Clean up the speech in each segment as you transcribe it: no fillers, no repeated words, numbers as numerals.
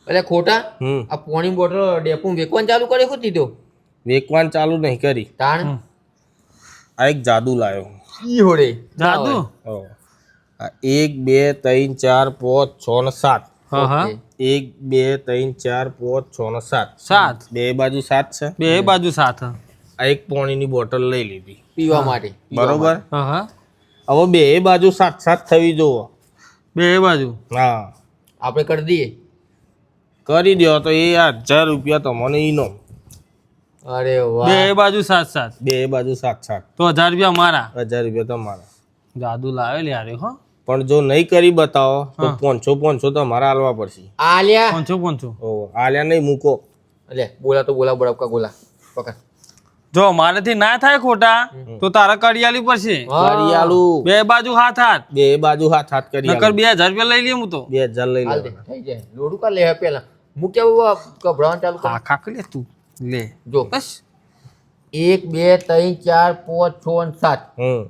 એટલે ખોટા આ પાણી બોટલ ડેપો વેકવાન ચાલુ કરે શું દીધો વેકવાન ચાલુ નહીં કરી તાણ આ એક જાદુ લાવ્યો ઈ હોડે જાદુ હો. આ 1 2 3 4 5 6 ને 7 હા હા 1 2 3 4 5 6 ને 7 સાત બે બાજુ 7 છે બે બાજુ સાત આ એક પાણીની બોટલ લઈ લીધી પીવા માટે બરોબર હા હા હવે બે બાજુ 7 થવી જોવો બે બાજુ હા આપણે કરી દઈએ કરી દો તો એ 1000 રૂપિયા તમને ઈનો અરે વાહ બે બાજુ સાત સાત બે બાજુ 7 તો 1000 રૂપિયા મારા 1000 રૂપિયા તમારા જાદુ લાવે યાર હો પણ જો નહીં કરી બતાવો તો 500 તમારા આલવા પડશે આલ્યા પંચો ઓ આલ્યા નહીં મૂકો એટલે બોલા તો બોલા બળપકા ગોલા પકડ જો મારેથી ના થાય ખોટા તો તારા કડિયાલી પડશે કરી આલું બે બાજુ હાથ હાથ બે બાજુ હાથ કરી નકર 2000 રૂપિયા લઈ લઈએ હું તો 2000 લઈ હાલ લે દે થઈ જાય લોડું કા લે પેલા મૂક્યા કભરાવાનું ચાલુ કર હા ખાક લે તું લે જો બસ 1 2 3 4 5 6 અને 7 હમ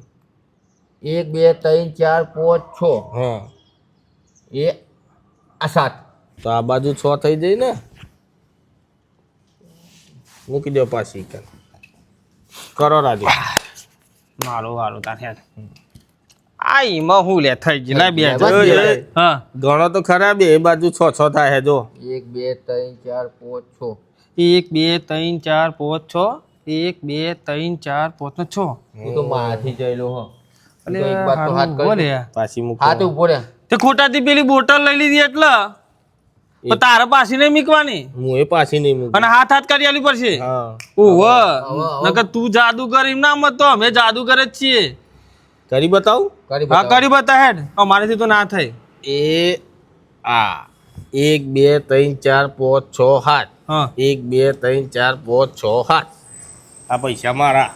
1 2 3 4 5 6 હા એ આ 7 તો આ બાજુ 6 થઈ જાય ને મૂકી દો પાછી કરો રાજી મારો વારો તાર હેડ આઈ માં હું લે થઈ ગઈ લે બે બસ બે. હા ગણો તો ખરા બે બાજુ 6 થાય જો 1 2 3 4 5 6 1 2 3 4 5 6 1 2 3 4 5 ને 6 તું તો માથી જઈલો હો એટલે તો એક બાદ તો હાથ ઉભો કરી રે પાછી મૂકો હાથ ઉભો રે તે ખોટાથી પેલી બોટલ લઈ લીધી એટલે પણ તારા પાછી નહીં મૂકવાની હું એ પાછી નહીં મૂકી અને હાથ હાથ કરી આલી પડશે હા ઓહો નકર તું જાદુ કરી ના મત તો અમે જાદુ કરે જ છીએ કરી બતાવું કરી હા બતાવો. કરી બતા હેડ અમારેથી તો ના થાય એ આ 1 2 3 4 5 6 7 હા 1 2 3 4 5 6 7 આ પૈસા મારા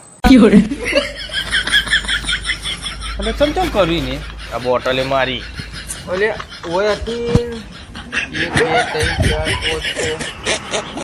અને ચમ કરીને આ બોટલે મારી ઓલે ઓય હતી 1 2 3 4 5 6